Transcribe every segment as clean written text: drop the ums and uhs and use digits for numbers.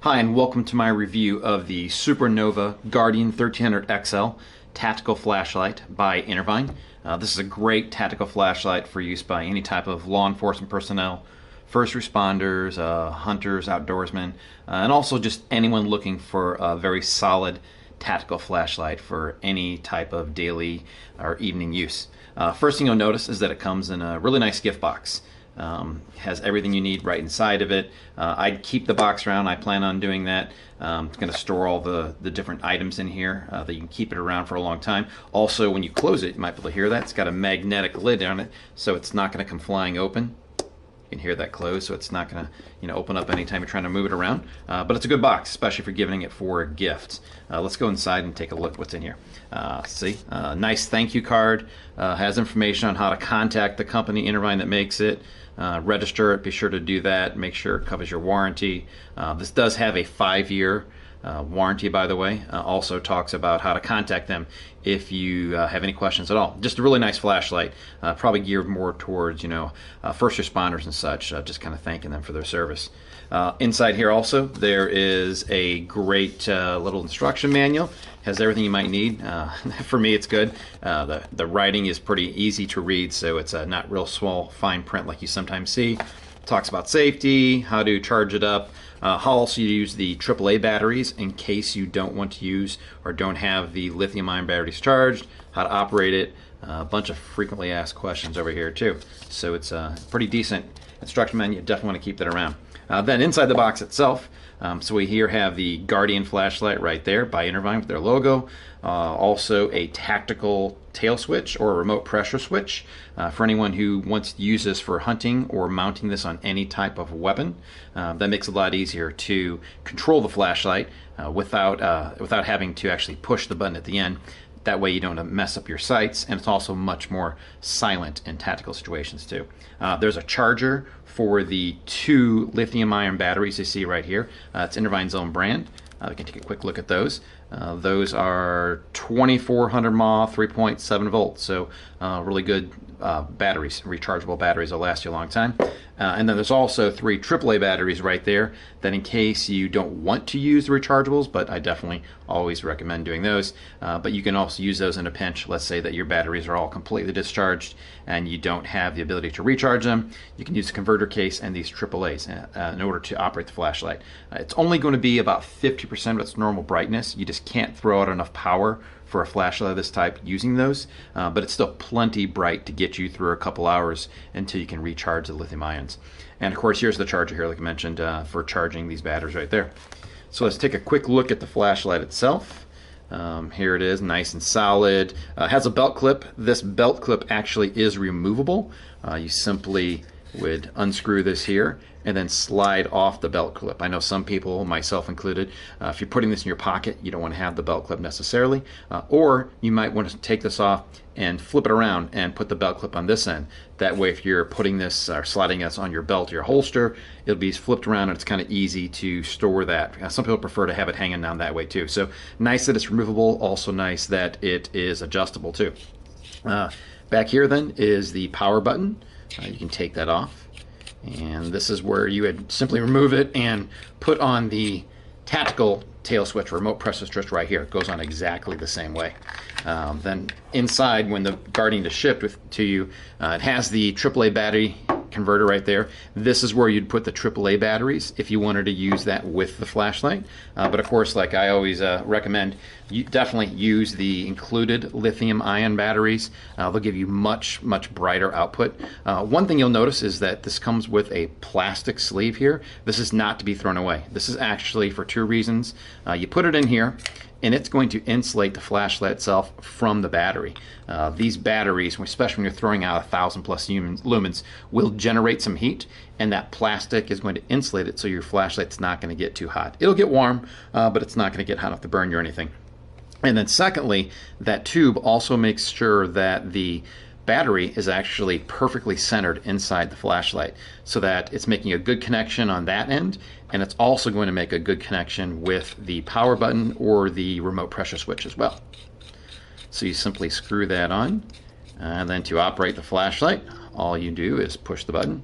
Hi, and welcome to my review of the Supernova Guardian 1300 XL tactical flashlight by Intervine. This is a great tactical flashlight for use by any type of law enforcement personnel, first responders, hunters, outdoorsmen, and also just anyone looking for a very solid tactical flashlight for any type of daily or evening use. First thing you'll notice is that it comes in a really nice gift box. Has everything you need right inside of it. I'd keep the box around. I plan on doing that. It's going to store all the different items in here that you can keep it around for a long time. Also, when you close it, you might be able to hear that. It's got a magnetic lid on it, so it's not going to come flying open. You can hear that close, so it's not going to open up anytime you're trying to move it around. But it's a good box, especially for giving it for a gift. Let's go inside and take a look what's in here. See, nice thank you card. Has information on how to contact the company Intervine that makes it. Register it, be sure to do that. Make sure it covers your warranty. This does have a 5-year warranty, by the way. Also talks about how to contact them if you have any questions at all. Just a really nice flashlight, probably geared more towards first responders and such, just kind of thanking them for their service. Inside here also there is a great little instruction manual. Has everything you might need. For me it's good. The writing is pretty easy to read, so it's not real small fine print like you sometimes see. Talks about safety, how to charge it up, how also you use the AAA batteries in case you don't want to use or don't have the lithium-ion batteries charged, how to operate it, a bunch of frequently asked questions over here too. So it's a pretty decent instruction manual. You definitely want to keep that around. Then inside the box itself, so we here have the Guardian flashlight right there by Intervine with their logo. Also a tactical tail switch or a remote pressure switch for anyone who wants to use this for hunting or mounting this on any type of weapon. That makes it a lot easier to control the flashlight without having to actually push the button at the end. That way you don't mess up your sights, and it's also much more silent in tactical situations too. There's a charger for the 2 lithium-ion batteries you see right here. It's Intervine's own brand. We can take a quick look at those. Those are 2400 mAh, 3.7 volts, so really good batteries, rechargeable batteries that'll last you a long time. And then there's also 3 AAA batteries right there that in case you don't want to use the rechargeables, but I definitely always recommend doing those. But you can also use those in a pinch. Let's say that your batteries are all completely discharged and you don't have the ability to recharge them. You can use a converter case and these AAAs in order to operate the flashlight. It's only going to be about 50% of its normal brightness. You just can't throw out enough power for a flashlight of this type using those, but it's still plenty bright to get you through a couple hours until you can recharge the lithium ions. And of course, here's the charger here, like I mentioned, for charging these batteries right there. So let's take a quick look at the flashlight itself. Here it is, nice and solid. Has a belt clip. This belt clip actually is removable. You simply would unscrew this here and then slide off the belt clip. I know some people, myself included, if you're putting this in your pocket, you don't want to have the belt clip necessarily, or you might want to take this off and flip it around and put the belt clip on this end. That way if you're putting this or sliding this on your belt or your holster, it'll be flipped around and it's kind of easy to store that. Some people prefer to have it hanging down that way too. So nice that it's removable, also nice that it is adjustable too. Back here then is the power button. You can take that off, and this is where you would simply remove it and put on the tactical tail switch, remote pressure switch right here. It goes on exactly the same way. Then inside, when the Guardian is shipped to you, it has the AAA battery converter right there. This is where you'd put the AAA batteries if you wanted to use that with the flashlight. But of course, like I always recommend, you definitely use the included lithium-ion batteries. They'll give you much brighter output. One thing you'll notice is that this comes with a plastic sleeve here. This is not to be thrown away. This is actually for 2 reasons. You put it in here, and it's going to insulate the flashlight itself from the battery. These batteries, especially when you're throwing out 1,000+ lumens, will generate some heat, and that plastic is going to insulate it so your flashlight's not going to get too hot. It'll get warm, but it's not going to get hot enough to burn you or anything. And then secondly, that tube also makes sure that the battery is actually perfectly centered inside the flashlight so that it's making a good connection on that end, and it's also going to make a good connection with the power button or the remote pressure switch as well. So you simply screw that on, and then to operate the flashlight, all you do is push the button,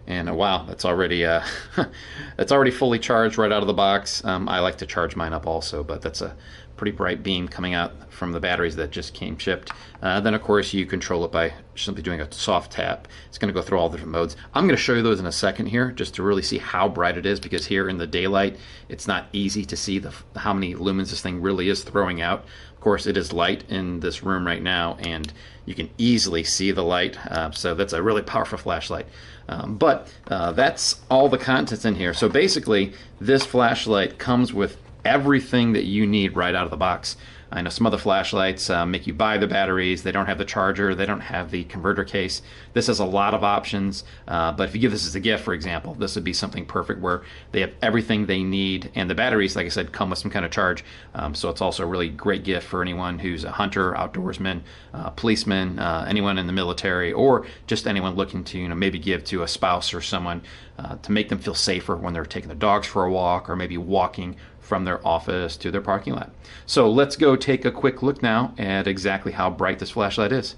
And wow, that's already that's already fully charged right out of the box. I like to charge mine up also, but that's a pretty bright beam coming out from the batteries that just came shipped. Then of course you control it by simply doing a soft tap. It's going to go through all the different modes. I'm going to show you those in a second here, just to really see how bright it is, because here in the daylight it's not easy to see how many lumens this thing really is throwing out. Of course, it is light in this room right now, and you can easily see the light, so that's a really powerful flashlight. But that's all the contents in here. So basically, this flashlight comes with everything that you need right out of the box. I know some other flashlights make you buy the batteries. They don't have the charger. They don't have the converter case. This has a lot of options, but if you give this as a gift, for example, this would be something perfect where they have everything they need, and the batteries, like I said, come with some kind of charge. So it's also a really great gift for anyone who's a hunter, outdoorsman, policeman, anyone in the military, or just anyone looking to maybe give to a spouse or someone to make them feel safer when they're taking their dogs for a walk, or maybe walking from their office to their parking lot. So let's go take a quick look now at exactly how bright this flashlight is.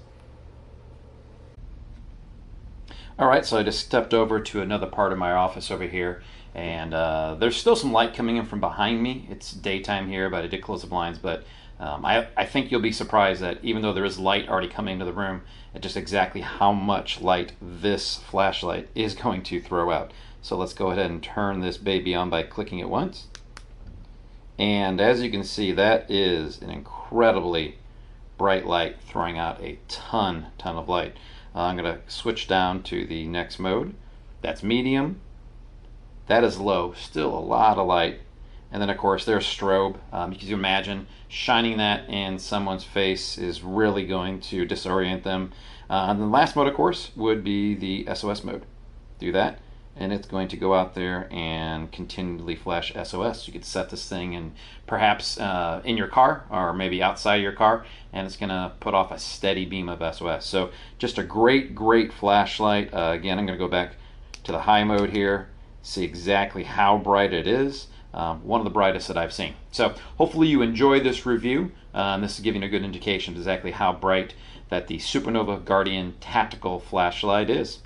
Alright, so I just stepped over to another part of my office over here, and there's still some light coming in from behind me. It's daytime here, but I did close the blinds, but I think you'll be surprised that even though there is light already coming into the room, at just exactly how much light this flashlight is going to throw out. So let's go ahead and turn this baby on by clicking it once. And as you can see, that is an incredibly bright light throwing out a ton of light. I'm going to switch down to the next mode. That's medium. That is low. Still a lot of light. And then of course there's strobe. You can imagine shining that in someone's face is really going to disorient them. And the last mode of course would be the SOS mode. Do that, and it's going to go out there and continually flash SOS. You could set this thing in perhaps in your car, or maybe outside your car, and it's going to put off a steady beam of SOS. So just a great flashlight. Again, I'm going to go back to the high mode here, see exactly how bright it is. One of the brightest that I've seen. So hopefully you enjoyed this review. This is giving a good indication of exactly how bright that the Supernova Guardian tactical flashlight is.